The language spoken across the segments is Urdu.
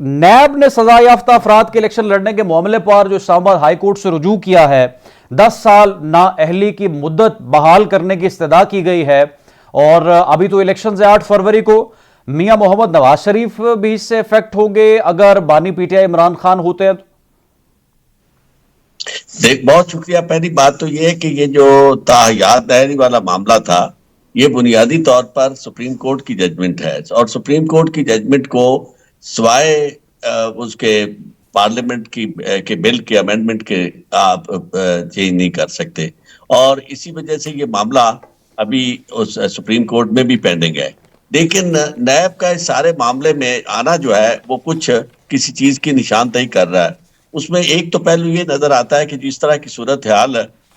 نیب نے سزا یافتہ افراد کے الیکشن لڑنے کے معاملے پر جو اسلام آباد ہائی کورٹ سے رجوع کیا ہے، 10 سال نااہلی کی مدت بحال کرنے کی استدعا کی گئی ہے، اور ابھی تو الیکشن سے 8 فروری کو میاں محمد نواز شریف بھی اس سے افیکٹ ہوں گے اگر بانی P T I Imran Khan ہوتے ہیں۔ دیکھ، بہت شکریہ۔ پہلی بات تو یہ ہے کہ یہ جو تاحیات ڈائری والا معاملہ تھا، یہ بنیادی طور پر سپریم کورٹ کی ججمنٹ ہے، اور سپریم کورٹ کی ججمنٹ کو سوائے اس کے پارلیمنٹ کے بل کے امینڈمنٹ کے آپ چینج نہیں کر سکتے، اور اسی وجہ سے یہ معاملہ ابھی اس سپریم کورٹ میں بھی پینڈنگ ہے۔ لیکن نیب کا اس سارے معاملے میں آنا جو ہے وہ کچھ کسی چیز کی نشاندہی کر رہا ہے۔ اس میں ایک تو پہلو یہ نظر آتا ہے کہ جس طرح کی صورتحال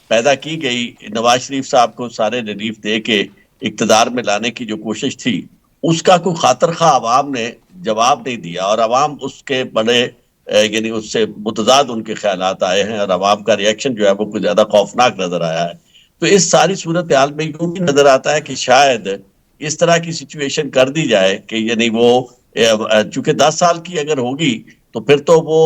پیدا کی گئی، نواز شریف صاحب کو سارے ریلیف دے کے اقتدار میں لانے کی جو کوشش تھی، اس کا کوئی خاطر خواہ عوام نے جواب نہیں دیا، اور عوام اس کے بڑے یعنی اس سے متضاد ان کے خیالات آئے ہیں، اور عوام کا ریئیکشن جو ہے وہ کچھ زیادہ خوفناک نظر آیا ہے۔ تو اس ساری صورتحال میں یوں بھی نظر آتا ہے کہ شاید اس طرح کی سچویشن کر دی جائے کہ یعنی وہ چونکہ 10 سال کی اگر ہوگی تو پھر تو وہ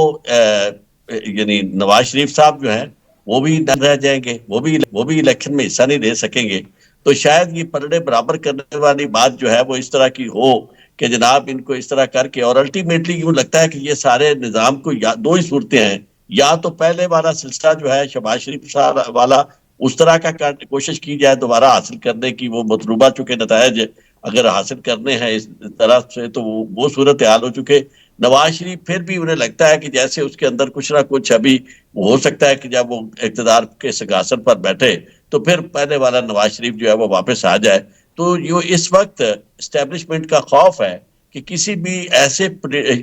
یعنی نواز شریف صاحب جو ہیں وہ بھی نہ رہ جائیں گے، وہ بھی الیکشن میں حصہ نہیں لے سکیں گے۔ تو شاید یہ پلڑے برابر کرنے والی بات جو ہے وہ اس طرح کی ہو کہ جناب ان کو اس طرح کر کے، اور الٹیمیٹلی یوں لگتا ہے کہ یہ سارے نظام کو دو ہی صورتیں ہیں، یا تو پہلے والا سلسلہ جو ہے شہباز شریف صاحب والا اس طرح کا کوشش کی جائے دوبارہ حاصل کرنے کی، وہ مطلوبہ چکے نتائج اگر حاصل کرنے ہیں اس طرح سے تو وہ صورتحال ہو چکے۔ نواز شریف پھر بھی انہیں لگتا ہے کہ جیسے اس کے اندر کچھ نہ کچھ ابھی ہو سکتا ہے کہ جب وہ اقتدار کے سنگھاسن پر بیٹھے تو پھر پہلے والا نواز شریف جو ہے وہ واپس آ جائے۔ تو یہ اس وقت اسٹیبلشمنٹ کا خوف ہے کہ کسی بھی ایسے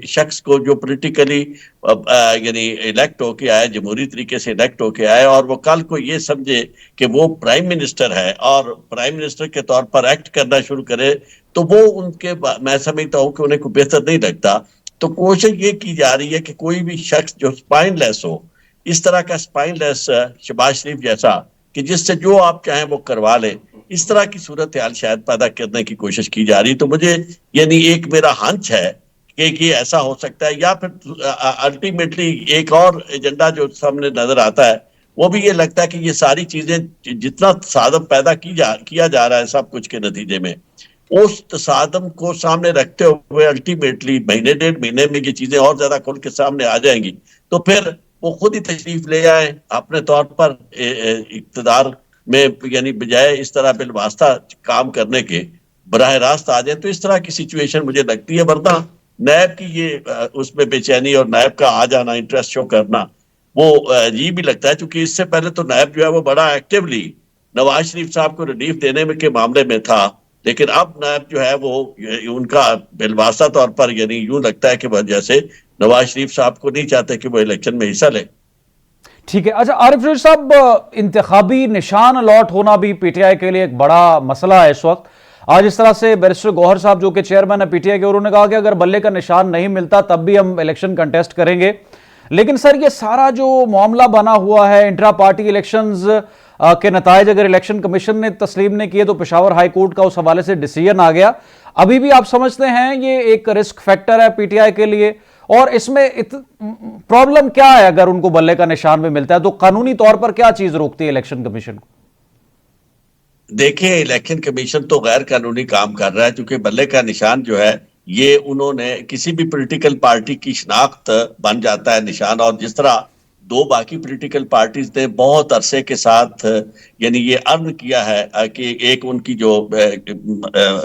شخص کو جو پولیٹیکلی یعنی الیکٹ ہو کے آئے، جمہوری طریقے سے الیکٹ ہو کے آئے، اور وہ کل کو یہ سمجھے کہ وہ پرائم منسٹر ہے اور پرائم منسٹر کے طور پر ایکٹ کرنا شروع کرے، تو وہ ان کے میں سمجھتا ہوں کہ انہیں کوئی بہتر نہیں لگتا۔ تو کوشش یہ کی جا رہی ہے کہ کوئی بھی شخص جو سپائن لیس ہو، اس طرح کا سپائن لیس شہباز شریف جیسا کہ جس سے جو آپ چاہیں وہ کروا لیں، اس طرح کی صورتحال شاید پیدا کرنے کی کوشش کی جا رہی۔ تو مجھے یعنی ایک میرا ہنچ ہے کہ یہ ایسا ہو سکتا ہے، یا پھر الٹیمیٹلی ایک اور ایجنڈا جو سامنے نظر آتا ہے وہ بھی یہ لگتا ہے کہ یہ ساری چیزیں جتنا تصادم پیدا کیا جا رہا ہے سب کچھ کے نتیجے میں، اس تصادم کو سامنے رکھتے ہوئے الٹیمیٹلی مہینے 1.5 مہینے میں یہ چیزیں اور زیادہ کھل کے سامنے آ جائیں گی، تو پھر وہ خود ہی تشریف لے آئیں اپنے طور پر اقتدار میں، یعنی بجائے اس طرح بالواسطہ کام کرنے کے براہ راست آ جائیں۔ تو اس طرح کی سچویشن مجھے لگتی ہے، ورنہ نیب کی یہ اس میں بے چینی اور نیب کا آ جانا، انٹرسٹ شو کرنا، وہ عجیب بھی لگتا ہے، چونکہ اس سے پہلے تو نیب جو ہے وہ بڑا ایکٹیولی نواز شریف صاحب کو ریلیف دینے کے معاملے میں تھا، لیکن اب نیب جو ہے وہ ان کا بالواسطہ طور پر یعنی یوں لگتا ہے کہ جیسے نواز شریف صاحب کو نہیں چاہتے کہ وہ الیکشن میں حصہ لے۔ ٹھیک ہے، اچھا عارف جوہری صاحب، انتخابی نشان الاٹ ہونا بھی پی ٹی آئی کے لیے ایک بڑا مسئلہ ہے اس وقت۔ آج اس طرح سے بیرسٹر گوہر صاحب جو کہ چیئرمین ہے پی ٹی آئی کے، انہوں نے کہا کہ اگر بلے کا نشان نہیں ملتا تب بھی ہم الیکشن کنٹیسٹ کریں گے۔ لیکن سر یہ سارا جو معاملہ بنا ہوا ہے، انٹرا پارٹی الیکشنز کے نتائج اگر الیکشن کمیشن نے تسلیم نہیں کیے تو پشاور ہائی کورٹ کا اس حوالے سے ڈیسیژن آ گیا، ابھی بھی آپ سمجھتے ہیں یہ ایک رسک فیکٹر ہے پی ٹی آئی کے لیے؟ اور اس میں پرابلم کیا ہے اگر ان کو بلے کا نشان بھی ملتا ہے تو قانونی طور پر کیا چیز روکتی ہے الیکشن کمیشن کو؟ دیکھیں، الیکشن کمیشن تو غیر قانونی کام کر رہا ہے، کیونکہ بلے کا نشان جو ہے یہ انہوں نے کسی بھی پولیٹیکل پارٹی کی شناخت بن جاتا ہے نشان، اور جس طرح دو باقی پولیٹیکل پارٹیز نے بہت عرصے کے ساتھ یعنی یہ ارن کیا ہے کہ ایک ان کی جو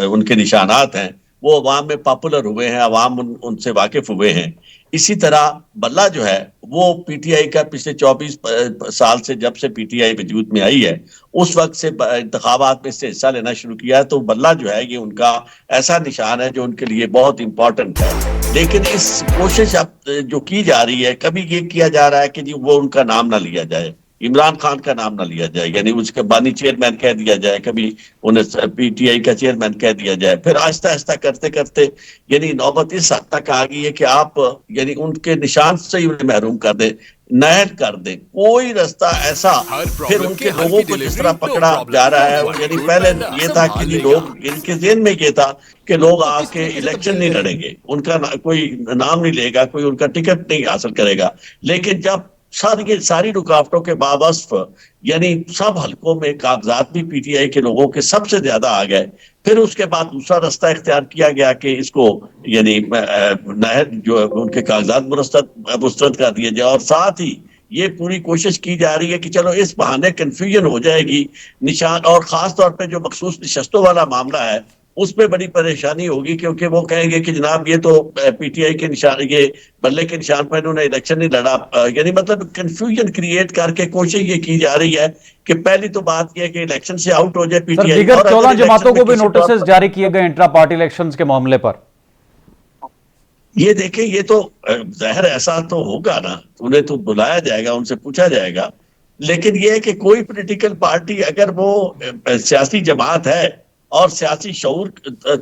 ان کے نشانات ہیں وہ عوام میں پاپولر ہوئے ہیں، عوام ان سے واقف ہوئے ہیں، اسی طرح بلہ جو ہے وہ پی ٹی آئی کا پچھلے 24 سال سے جب سے پی ٹی آئی وجود میں آئی ہے اس وقت سے انتخابات میں سے حصہ لینا شروع کیا ہے، تو بلہ جو ہے یہ ان کا ایسا نشان ہے جو ان کے لیے بہت امپورٹنٹ ہے۔ لیکن اس کوشش اب جو کی جا رہی ہے، کبھی یہ کیا جا رہا ہے کہ جی وہ ان کا نام نہ لیا جائے، عمران خان کا نام نہ لیا جائے، یعنی اس کے بانی چیئرمین کہہ دیا جائے، کبھی انہیں پی ٹی آئی کا چیئرمین کہہ دیا جائے، پھر آہستہ آہستہ کرتے کرتے یعنی نوبت اس حد تک آ گئی ہے کہ آپ یعنی ان کے نشان سے ہی انہیں محروم کر دیں۔ نہر کر دیں کوئی رستہ ایسا. پھر ان کے لوگوں کو جس طرح پکڑا جا رہا ہے, یعنی پہلے یہ تھا کہ لوگ ان کے ذہن میں یہ تھا کہ لوگ آ کے الیکشن نہیں لڑیں گے, ان کا کوئی نام نہیں لے گا, کوئی ان کا ٹکٹ نہیں حاصل کرے گا. لیکن جب ساری رکاوٹوں کے باوصف یعنی سب حلقوں میں کاغذات بھی پی ٹی آئی کے لوگوں کے سب سے زیادہ آ گئے, پھر اس کے بعد دوسرا رستہ اختیار کیا گیا کہ اس کو یعنی جو ان کے کاغذات مسترد کر دیے جائے, اور ساتھ ہی یہ پوری کوشش کی جا رہی ہے کہ چلو اس بہانے کنفیوژن ہو جائے گی نشان, اور خاص طور پہ جو مخصوص نشستوں والا معاملہ ہے اس میں بڑی پریشانی ہوگی, کیونکہ وہ کہیں گے کہ جناب یہ تو پی ٹی آئی کے نشان, یہ بلے کے نشان پر انہوں نے الیکشن نہیں لڑا. یعنی مطلب کنفیوژن کریٹ کر کے کوشش یہ کی جا رہی ہے کہ پہلی تو بات یہ کہ الیکشن سے آؤٹ ہو جائے پی ٹی آئی. دیگر 14 جماعتوں کو بھی نوٹسز جاری کیے گئے انٹرا پارٹی الیکشنز کے معاملے پر. یہ دیکھیں, یہ تو ظاہر ایسا تو ہوگا نا, انہیں تو بلایا جائے گا, ان سے پوچھا جائے گا. لیکن یہ ہے کہ کوئی پولیٹیکل پارٹی اگر وہ سیاسی جماعت ہے اور سیاسی شعور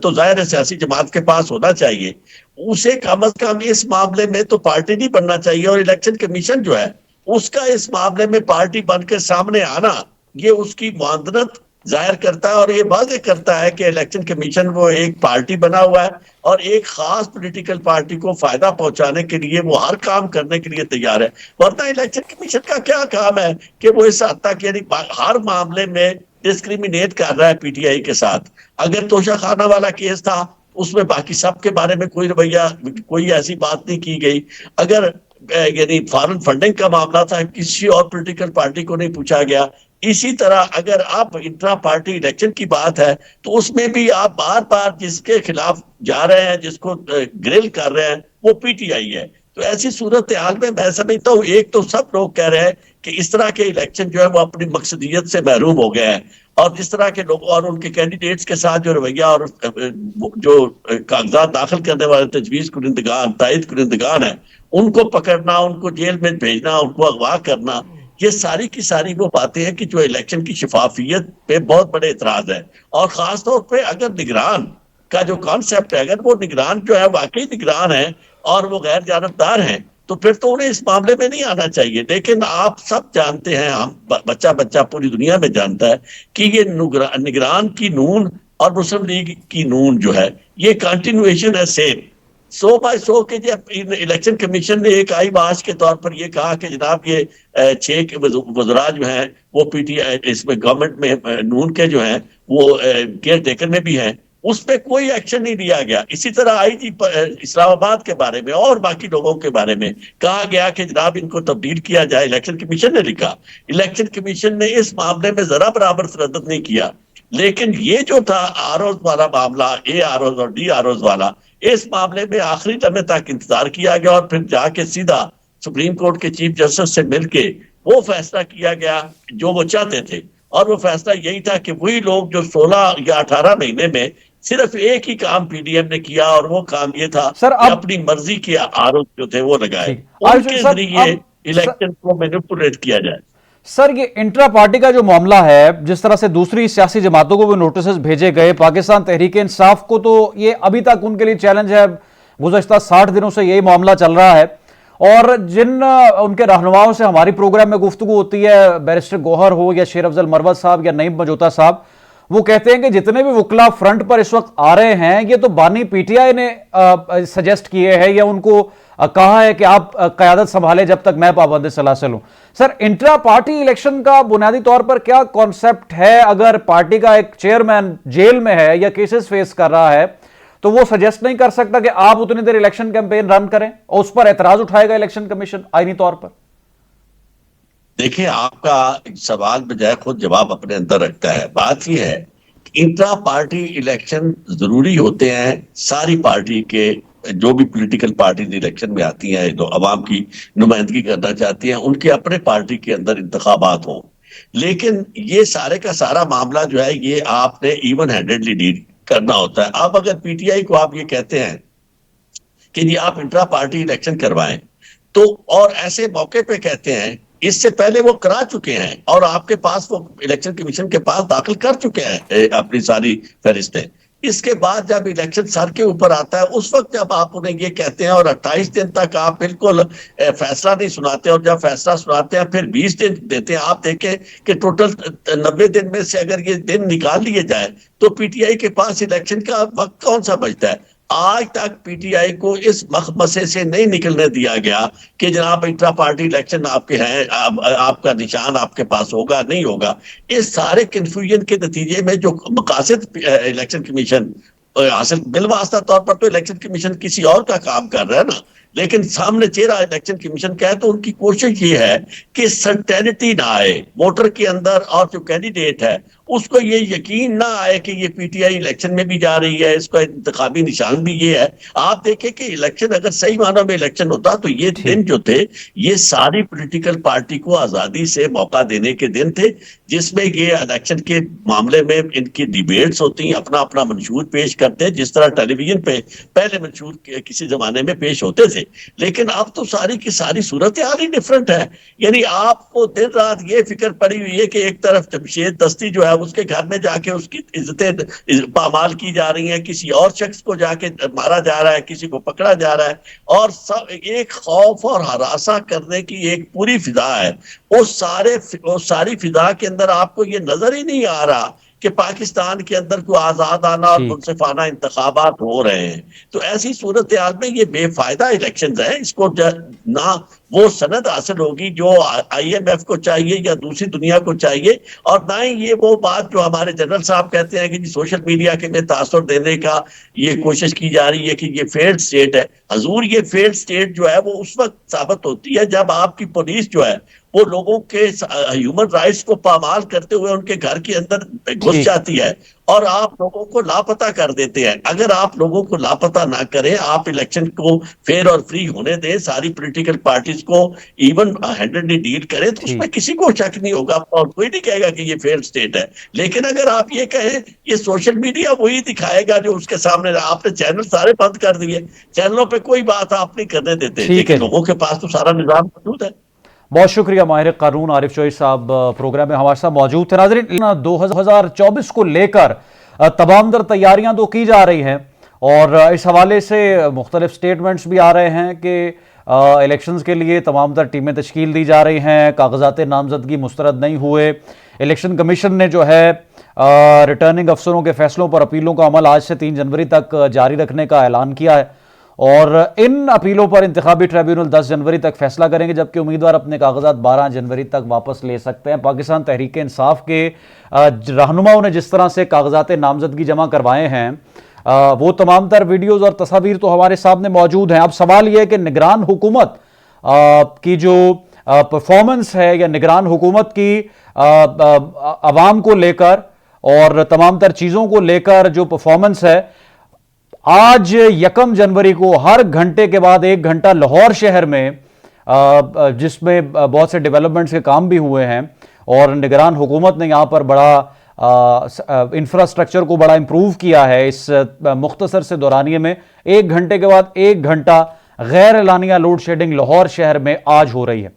تو ظاہر ہے سیاسی جماعت کے پاس ہونا چاہیے, اسے کم از کم اس معاملے میں تو پارٹی نہیں بننا چاہیے. اور الیکشن کمیشن جو ہے اس کا اس معاملے میں پارٹی بن کے سامنے آنا یہ اس کی معاونت ظاہر کرتا ہے, اور یہ واضح کرتا ہے کہ الیکشن کمیشن وہ ایک پارٹی بنا ہوا ہے اور ایک خاص پولیٹیکل پارٹی کو فائدہ پہنچانے کے لیے وہ ہر کام کرنے کے لیے تیار ہے. ورنہ الیکشن کمیشن کا کیا کام ہے کہ وہ اس حد تک یعنی ہر معاملے میں ڈسکریمنیٹ کر رہا ہے پی ٹی آئی کے ساتھ. اگر توشہ خانہ والا کیس تھا اس میں باقی سب کے بارے میں کوئی رویہ, کوئی ایسی بات نہیں کی گئی. اگر یعنی فارن فنڈنگ کا معاملہ تھا, کسی اور پولیٹیکل پارٹی کو نہیں پوچھا گیا. اسی طرح اگر آپ انٹرا پارٹی الیکشن کی بات ہے تو اس میں بھی آپ بار بار جس کے خلاف جا رہے ہیں, جس کو گرل کر رہے ہیں, وہ پی ٹی آئی ہے. تو ایسی صورتحال میں میں سمجھتا ہوں ایک تو سب لوگ کہہ رہے ہیں کہ اس طرح کے الیکشن جو ہے وہ اپنی مقصدیت سے محروم ہو گئے ہیں, اور جس طرح کے لوگ اور ان کے کینڈیڈیٹس کے ساتھ جو رویہ اور جو کاغذات داخل کرنے والے تجویز کنندگان, تائید کنندگان ہیں, ان کو پکڑنا, ان کو جیل میں بھیجنا, ان کو اغوا کرنا, یہ ساری کی ساری وہ باتیں ہیں کہ جو الیکشن کی شفافیت پہ بہت بڑے اعتراض ہے. اور خاص طور پہ اگر نگران کا جو کانسیپٹ ہے, اگر وہ نگران جو ہے واقعی نگران ہے اور وہ غیر جانبدار ہیں تو پھر تو انہیں اس معاملے میں نہیں آنا چاہیے. لیکن آپ سب جانتے ہیں, ہم بچہ پوری دنیا میں جانتا ہے کہ یہ نگران کی نون اور مسلم لیگ کی نون جو ہے یہ کنٹینویشن ہے سیم 100/100 کے. جب الیکشن کمیشن نے ایک آئی باش کے طور پر یہ کہا کہ جناب یہ 6 وزراء جو ہیں وہ پی ٹی آئی اس میں گورنمنٹ میں نون کے جو ہیں وہ کیئر ٹیکر میں بھی ہیں, اس پہ کوئی ایکشن نہیں لیا گیا. اسی طرح آئی جی اسلام آباد کے بارے میں اور باقی لوگوں کے بارے میں کہا گیا کہ جناب ان کو تبدیل کیا جائے. الیکشن کمیشن نے لکھا, الیکشن کمیشن نے اس معاملے میں ذرا برابر تردد نہیں کیا. لیکن یہ جو تھا آروز والا معاملہ, اے آروز اور ڈی آروز والا, اس معاملے میں آخری لمحے تک انتظار کیا گیا اور پھر جا کے سیدھا سپریم کورٹ کے چیف جسٹس سے مل کے وہ فیصلہ کیا گیا جو وہ چاہتے تھے. اور وہ فیصلہ یہی تھا کہ وہی لوگ جو 16 یا 18 مہینے میں صرف ایک ہی کام پی ڈی ایم نے کیا, اور وہ کام یہ تھا کہ اپنی مرضی کے آروپ جو تھے وہ لگائے, ان کے ذریعے الیکشن کو مینیپولیٹ کیا جائے. سر یہ انٹرا پارٹی کا جو معاملہ ہے, جس طرح سے دوسری سیاسی جماعتوں کو بھی نوٹسز بھیجے گئے, پاکستان تحریک انصاف کو تو یہ ابھی تک ان کے لیے چیلنج ہے, گزشتہ 60 دنوں سے یہی معاملہ چل رہا ہے. اور جن ان کے رہنماؤں سے ہماری پروگرام میں گفتگو ہوتی ہے, بیرسٹر گوہر ہو یا شیر افضل مروت صاحب یا نعیم مجوتا صاحب, وہ کہتے ہیں کہ جتنے بھی وکلا فرنٹ پر اس وقت آ رہے ہیں یہ تو بانی پی ٹی آئی نے سجیسٹ کیے ہیں یا ان کو کہا ہے کہ آپ قیادت سنبھالے جب تک میں پابند سلاسل ہوں. سر انٹرا پارٹی الیکشن کا بنیادی طور پر کیا کانسیپٹ ہے؟ اگر پارٹی کا ایک چیئرمین جیل میں ہے یا کیسز فیس کر رہا ہے تو وہ سجیسٹ نہیں کر سکتا کہ آپ اتنی دیر الیکشن کیمپین رن کریں, اور اس پر اعتراض اٹھائے گا الیکشن کمیشن آئینی طور پر؟ دیکھیں, آپ کا سوال بجائے خود جواب اپنے اندر رکھتا ہے. بات یہ ہے کہ انٹرا پارٹی الیکشن ضروری ہوتے ہیں ساری پارٹی کے, جو بھی پولیٹیکل پارٹیز الیکشن میں آتی ہیں جو عوام کی نمائندگی کرنا چاہتی ہیں, ان کے اپنے پارٹی کے اندر انتخابات ہوں. لیکن یہ سارے کا سارا معاملہ جو ہے یہ آپ نے ایون ہینڈڈلی ڈیل کرنا ہوتا ہے. اب اگر پی ٹی آئی کو آپ یہ کہتے ہیں کہ جی آپ انٹرا پارٹی الیکشن کروائیں, تو اور ایسے موقع پہ کہتے ہیں, اس سے پہلے وہ کرا چکے ہیں اور آپ کے پاس وہ الیکشن کمیشن کے پاس داخل کر چکے ہیں اپنی ساری فہرستیں, اس کے بعد جب الیکشن سر کے اوپر آتا ہے اس وقت جب آپ انہیں یہ کہتے ہیں اور 28 دن تک آپ بالکل فیصلہ نہیں سناتے، اور جب فیصلہ سناتے ہیں پھر 20 دن دیتے ہیں. آپ دیکھیں کہ ٹوٹل 90 دن میں سے اگر یہ دن نکال لیے جائے تو پی ٹی آئی کے پاس الیکشن کا وقت کون سا بچتا ہے؟ آج تک پی ٹی آئی کو اس مخمسے سے نہیں نکلنے دیا گیا کہ جناب انٹرا پارٹی الیکشن آپ کے ہیں، آپ کا نشان آپ کے پاس ہوگا نہیں ہوگا. اس سارے کنفیوژن کے نتیجے میں جو مقاصد الیکشن کمیشن حاصل، بالواسطہ طور پر تو الیکشن کمیشن کسی اور کا کام کر رہا ہے نا، لیکن سامنے چہرہ الیکشن کمیشن کا ہے، تو ان کی کوشش یہ ہے کہ سرٹینٹی نہ آئے ووٹر کے اندر، اور جو کینڈیڈیٹ ہے اس کو یہ یقین نہ آئے کہ یہ پی ٹی آئی الیکشن میں بھی جا رہی ہے، اس کا انتخابی نشان بھی یہ ہے. آپ دیکھیں کہ الیکشن اگر صحیح معنوں میں الیکشن ہوتا تو یہ دن جو تھے یہ ساری پولیٹیکل پارٹی کو آزادی سے موقع دینے کے دن تھے، جس میں یہ الیکشن کے معاملے میں ان کی ڈیبیٹس ہوتی ہیں، اپنا اپنا منشور پیش کرتے ہیں، جس طرح ٹیلی ویژن پہ پہلے منشور کسی زمانے میں پیش ہوتے تھے. لیکن اب تو ساری کی ساری صورتحال ہی ڈفرنٹ ہے. یعنی آپ کو دن رات یہ فکر پڑی ہوئی ہے کہ ایک طرف جمشید دستی جو ہے اس کے گھر میں جا کے اس کی عزتیں پامال کی جا رہی ہیں، کسی اور شخص کو جا کے مارا جا رہا ہے، کسی کو پکڑا جا رہا ہے، اور سب ایک خوف اور ہراساں کرنے کی ایک پوری فضا ہے. وہ ساری فضا کے اندر آپ کو یہ نظر ہی نہیں آ رہا کہ پاکستان کے اندر کوئی آزادانہ اور منصفانہ انتخابات ہو رہے ہیں. تو ایسی صورتحال میں یہ بے فائدہ الیکشنز ہیں. اس کو نہ وہ سند حاصل ہوگی جو آئی ایم ایف کو چاہیے یا دوسری دنیا کو چاہیے، اور نہ ہی یہ وہ بات جو ہمارے جنرل صاحب کہتے ہیں کہ جی سوشل میڈیا کے میں تاثر دینے کا یہ کوشش کی جا رہی ہے کہ یہ فیلڈ سٹیٹ ہے. حضور یہ فیلڈ سٹیٹ جو ہے وہ اس وقت ثابت ہوتی ہے جب آپ کی پولیس جو ہے وہ لوگوں کے ہیومن رائٹس کو پامال کرتے ہوئے ان کے گھر کے اندر گھس جاتی ہے اور آپ لوگوں کو لاپتہ کر دیتے ہیں. اگر آپ لوگوں کو لاپتہ نہ کریں، آپ الیکشن کو فیئر اور فری ہونے دیں، ساری پولیٹیکل پارٹیز کو ایون ہینڈلی ڈیل کریں، تو اس میں کسی کو شک نہیں ہوگا اور کوئی نہیں کہے گا کہ یہ فیئر سٹیٹ ہے. لیکن اگر آپ یہ کہیں یہ سوشل میڈیا وہی دکھائے گا جو اس کے سامنے، آپ نے چینل سارے بند کر دیے، چینلوں پہ کوئی بات آپ نہیں کرنے دیتے، لیکن لوگوں کے پاس تو سارا نظام موجود ہے. بہت شکریہ ماہر قانون عارف چوہی صاحب، پروگرام میں ہمارے ساتھ موجود تھے. ناظرین، 2024 کو لے کر تمام در تیاریاں تو کی جا رہی ہیں، اور اس حوالے سے مختلف سٹیٹمنٹس بھی آ رہے ہیں کہ الیکشنز کے لیے تمام تر ٹیمیں تشکیل دی جا رہی ہیں، کاغذات نامزدگی مسترد نہیں ہوئے. الیکشن کمیشن نے جو ہے ریٹرننگ افسروں کے فیصلوں پر اپیلوں کا عمل آج سے 3 جنوری تک جاری رکھنے کا اعلان کیا ہے، اور ان اپیلوں پر انتخابی ٹریبیونل 10 جنوری تک فیصلہ کریں گے، جبکہ امیدوار اپنے کاغذات 12 جنوری تک واپس لے سکتے ہیں. پاکستان تحریک انصاف کے رہنماؤں نے جس طرح سے کاغذات نامزدگی جمع کروائے ہیں، وہ تمام تر ویڈیوز اور تصاویر تو ہمارے سامنے موجود ہیں. اب سوال یہ ہے کہ نگران حکومت کی جو پرفارمنس ہے، یا نگران حکومت کی عوام کو لے کر اور تمام تر چیزوں کو لے کر جو پرفارمنس ہے، آج 1 جنوری کو ہر گھنٹے کے بعد 1 گھنٹہ لاہور شہر میں، جس میں بہت سے ڈیولپمنٹس کے کام بھی ہوئے ہیں، اور نگران حکومت نے یہاں پر بڑا انفراسٹرکچر کو بڑا امپروو کیا ہے. اس مختصر سے دورانیے میں 1 گھنٹے کے بعد 1 گھنٹہ غیر اعلانیہ لوڈ شیڈنگ لاہور شہر میں آج ہو رہی ہے،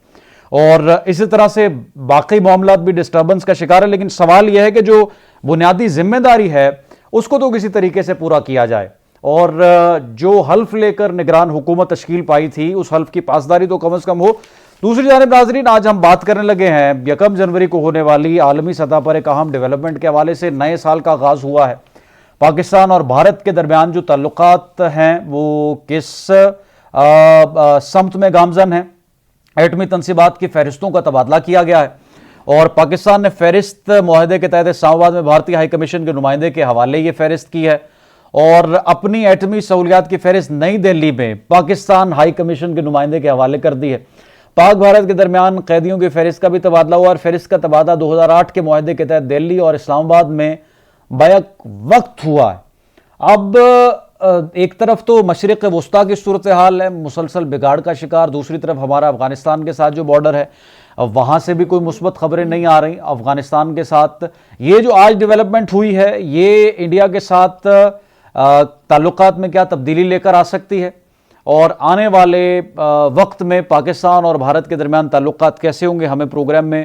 اور اسی طرح سے باقی معاملات بھی ڈسٹربنس کا شکار ہے. لیکن سوال یہ ہے کہ جو بنیادی ذمہ داری ہے اس کو تو کسی طریقے سے پورا کیا جائے، اور جو حلف لے کر نگران حکومت تشکیل پائی تھی اس حلف کی پاسداری تو کم از کم ہو. دوسری جانب ناظرین، آج ہم بات کرنے لگے ہیں 1 جنوری کو ہونے والی عالمی سطح پر ایک اہم ڈیولپمنٹ کے حوالے سے. نئے سال کا آغاز ہوا ہے. پاکستان اور بھارت کے درمیان جو تعلقات ہیں وہ کس سمت میں گامزن ہیں؟ ایٹمی تنصیبات کی فہرستوں کا تبادلہ کیا گیا ہے، اور پاکستان نے فہرست معاہدے کے تحت اسلام آباد میں بھارتی ہائی کمیشن کے نمائندے کے حوالے یہ فہرست کی ہے، اور اپنی ایٹمی سہولیات کی فہرست نئی دہلی میں پاکستان ہائی کمیشن کے نمائندے کے حوالے کر دی ہے. پاک بھارت کے درمیان قیدیوں کی فہرست کا بھی تبادلہ ہوا، اور فہرست کا تبادلہ 2008 کے معاہدے کے تحت دہلی اور اسلام آباد میں بیک وقت ہوا ہے. اب ایک طرف تو مشرق وسطیٰ کی صورتحال ہے مسلسل بگاڑ کا شکار، دوسری طرف ہمارا افغانستان کے ساتھ جو بارڈر ہے وہاں سے بھی کوئی مثبت خبریں نہیں آ رہی. افغانستان کے ساتھ یہ جو آج ڈیولپمنٹ ہوئی ہے یہ انڈیا کے ساتھ تعلقات میں کیا تبدیلی لے کر آ سکتی ہے، اور آنے والے وقت میں پاکستان اور بھارت کے درمیان تعلقات کیسے ہوں گے؟ ہمیں پروگرام میں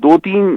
2-3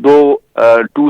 2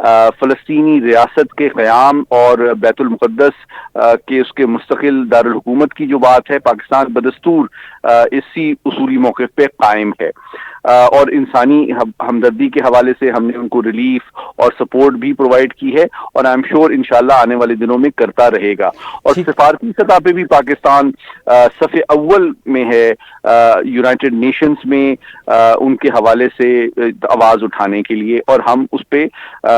فلسطینی ریاست کے قیام اور بیت المقدس کے اس کے مستقل دارالحکومت کی جو بات ہے، پاکستان بدستور اسی اصولی موقف پہ قائم ہے، اور انسانی ہمدردی کے حوالے سے ہم نے ان کو ریلیف اور سپورٹ بھی پرووائڈ کی ہے، اور آئی ایم شیور انشاءاللہ آنے والے دنوں میں کرتا رہے گا. اور سفارتی سطح پہ بھی پاکستان صف اول میں ہے یونائٹڈ نیشنز میں ان کے حوالے سے آواز اٹھانے کے لیے، اور ہم اس پہ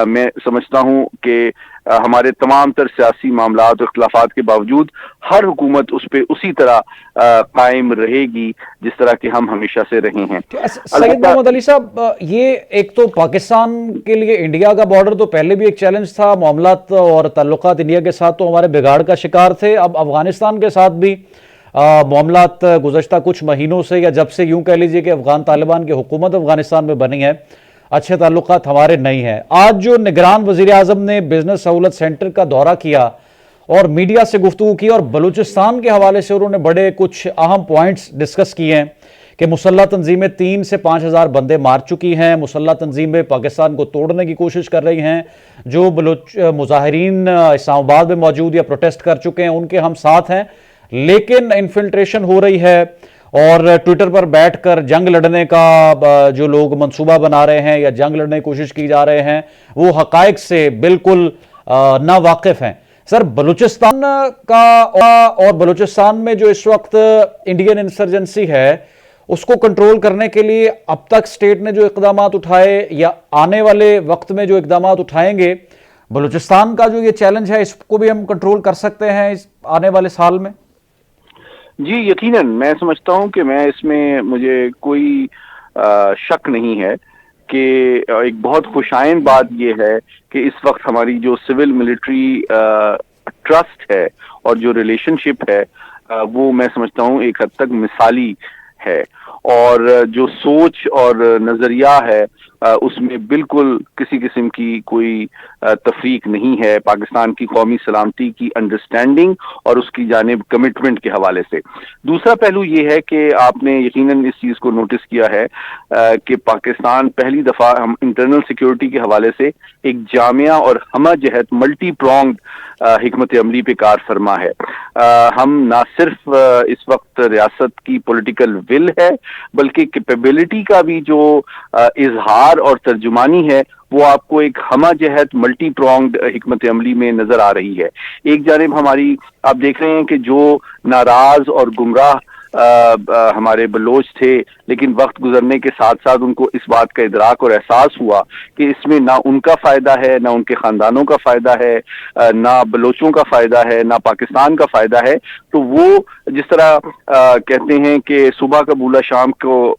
میں سمجھتا ہوں کہ ہمارے تمام تر سیاسی معاملات اور اختلافات کے باوجود ہر حکومت اس پہ اسی طرح قائم رہے گی جس طرح کہ ہم ہمیشہ سے رہے ہیں. سید محمد علی صاحب، یہ ایک تو پاکستان کے لیے انڈیا کا بارڈر تو پہلے بھی ایک چیلنج تھا، معاملات اور تعلقات انڈیا کے ساتھ تو ہمارے بگاڑ کا شکار تھے، اب افغانستان کے ساتھ بھی معاملات گزشتہ کچھ مہینوں سے، یا جب سے یوں کہہ لیجئے کہ افغان طالبان کی حکومت افغانستان میں بنی ہے، اچھے تعلقات ہمارے نہیں ہیں. آج جو نگران وزیر اعظم نے بزنس سہولت سینٹر کا دورہ کیا اور میڈیا سے گفتگو کی، اور بلوچستان کے حوالے سے انہوں نے بڑے کچھ اہم پوائنٹس ڈسکس کیے ہیں کہ مسلح تنظیمیں 3 سے 5 ہزار بندے مار چکی ہیں، مسلح تنظیمیں پاکستان کو توڑنے کی کوشش کر رہی ہیں، جو مظاہرین اسلام آباد میں موجود یا پروٹیسٹ کر چکے ہیں ان کے ہم ساتھ ہیں، لیکن انفلٹریشن ہو رہی ہے، اور ٹویٹر پر بیٹھ کر جنگ لڑنے کا جو لوگ منصوبہ بنا رہے ہیں یا جنگ لڑنے کی کوشش کی جا رہے ہیں وہ حقائق سے بالکل نا واقف ہیں. سر، بلوچستان کا اور بلوچستان میں جو اس وقت انڈین انسرجنسی ہے اس کو کنٹرول کرنے کے لیے اب تک سٹیٹ نے جو اقدامات اٹھائے یا آنے والے وقت میں جو اقدامات اٹھائیں گے، بلوچستان کا جو یہ چیلنج ہے اس کو بھی ہم کنٹرول کر سکتے ہیں اس آنے والے سال میں؟ جی یقیناً، میں سمجھتا ہوں کہ اس میں مجھے کوئی شک نہیں ہے کہ ایک بہت خوشائن بات یہ ہے کہ اس وقت ہماری جو سول ملٹری ٹرسٹ ہے اور جو ریلیشن شپ ہے وہ میں سمجھتا ہوں ایک حد تک مثالی ہے، اور جو سوچ اور نظریہ ہے اس میں بالکل کسی قسم کی کوئی تفریق نہیں ہے پاکستان کی قومی سلامتی کی انڈرسٹینڈنگ اور اس کی جانب کمٹمنٹ کے حوالے سے. دوسرا پہلو یہ ہے کہ آپ نے یقیناً اس چیز کو نوٹس کیا ہے کہ پاکستان پہلی دفعہ ہم انٹرنل سیکیورٹی کے حوالے سے ایک جامعہ اور ہمہ جہت ملٹی پرونگڈ حکمت عملی پہ کار فرما ہے. ہم نہ صرف اس وقت ریاست کی پولیٹیکل ول ہے بلکہ کیپیبلٹی کا بھی جو اظہار اور ترجمانی ہے وہ آپ کو ایک ہمہ جہت ملٹی پرونگڈ حکمت عملی میں نظر آ رہی ہے. ایک جانب ہماری آپ دیکھ رہے ہیں کہ جو ناراض اور گمراہ ہمارے بلوچ تھے، لیکن وقت گزرنے کے ساتھ ساتھ ان کو اس بات کا ادراک اور احساس ہوا کہ اس میں نہ ان کا فائدہ ہے، نہ ان کے خاندانوں کا فائدہ ہے، نہ بلوچوں کا فائدہ ہے، نہ پاکستان کا فائدہ ہے. تو وہ جس طرح کہتے ہیں کہ صبح کا بھولا شام کو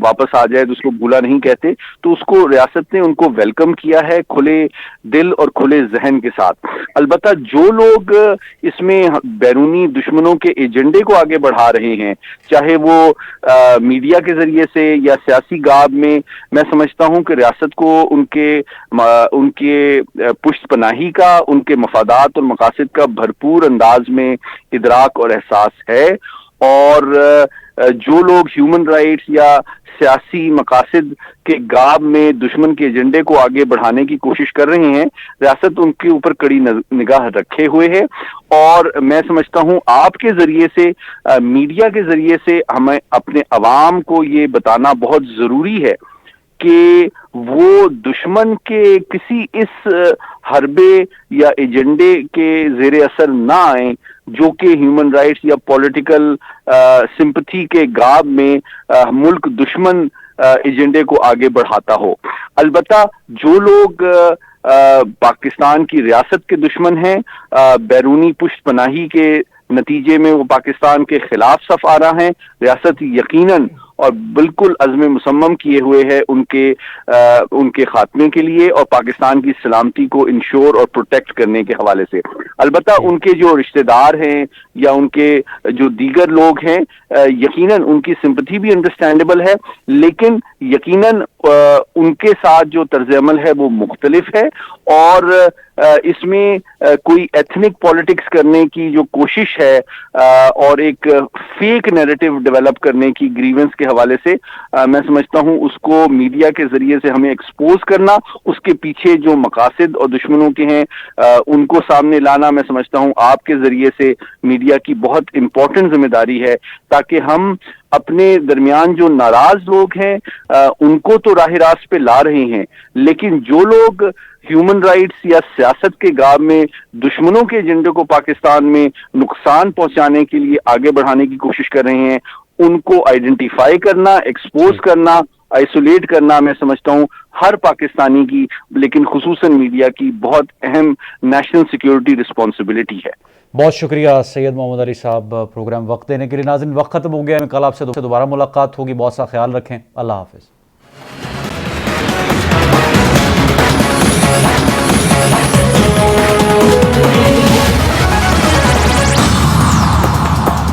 واپس آ جائے تو اس کو بھولا نہیں کہتے، تو اس کو ریاست نے ان کو ویلکم کیا ہے کھلے دل اور کھلے ذہن کے ساتھ. البتہ جو لوگ اس میں بیرونی دشمنوں کے ایجنڈے کو آگے بڑھا رہے ہیں، چاہے وہ میڈیا کے ذریعے سے یا سیاسی گاب میں سمجھتا ہوں کہ ریاست کو ان کے پشت پناہی کا، ان کے مفادات اور مقاصد کا بھرپور انداز میں ادراک اور احساس ہے. اور جو لوگ ہیومن رائٹس یا سیاسی مقاصد کے گاب میں دشمن کے ایجنڈے کو آگے بڑھانے کی کوشش کر رہے ہیں، ریاست ان کے اوپر کڑی نگاہ رکھے ہوئے ہے. اور میں سمجھتا ہوں آپ کے ذریعے سے، میڈیا کے ذریعے سے ہمیں اپنے عوام کو یہ بتانا بہت ضروری ہے کہ وہ دشمن کے کسی اس حربے یا ایجنڈے کے زیر اثر نہ آئیں جو کہ ہیومن رائٹس یا پولیٹیکل سمپتھی کے گاب میں ملک دشمن ایجنڈے کو آگے بڑھاتا ہو. البتہ جو لوگ پاکستان کی ریاست کے دشمن ہیں، بیرونی پشت پناہی کے نتیجے میں وہ پاکستان کے خلاف صف آ رہا ہیں، ریاست یقیناً اور بالکل عزم مصمم کیے ہوئے ہے ان کے خاتمے کے لیے اور پاکستان کی سلامتی کو انشور اور پروٹیکٹ کرنے کے حوالے سے. البتہ ان کے جو رشتہ دار ہیں یا ان کے جو دیگر لوگ ہیں، یقیناً ان کی سمپتھی بھی انڈرسٹینڈیبل ہے، لیکن یقیناً ان کے ساتھ جو طرز عمل ہے وہ مختلف ہے، اور اس میں کوئی ایتھنک پالیٹکس کرنے کی جو کوشش ہے اور ایک فیک نیریٹو ڈیولپ کرنے کی گریونس کے حوالے سے میں سمجھتا ہوں اس کو میڈیا کے ذریعے سے ہمیں ایکسپوز کرنا، اس کے پیچھے جو مقاصد اور دشمنوں کے ہیں ان کو سامنے لانا، میں سمجھتا ہوں آپ کے ذریعے سے میڈیا کی بہت امپورٹنٹ ذمہ داری ہے، تاکہ ہم اپنے درمیان جو ناراض لوگ ہیں ان کو تو راہ راست پہ لا رہے ہیں، لیکن جو لوگ ہیومن رائٹس یا سیاست کے گام میں دشمنوں کے ایجنڈے کو پاکستان میں نقصان پہنچانے کے لیے آگے بڑھانے کی کوشش کر رہے ہیں، ان کو آئیڈینٹیفائی کرنا، ایکسپوز کرنا، آئسولیٹ کرنا، میں سمجھتا ہوں ہر پاکستانی کی، لیکن خصوصاً میڈیا کی بہت اہم نیشنل سیکیورٹی رسپانسبلٹی ہے۔ بہت شکریہ سید محمد علی صاحب پروگرام وقت دینے کے لیے۔ ناظرین وقت ختم ہو گیا، کل آپ سے دوبارہ ملاقات ہوگی، بہت سا خیال رکھیں، اللہ حافظ۔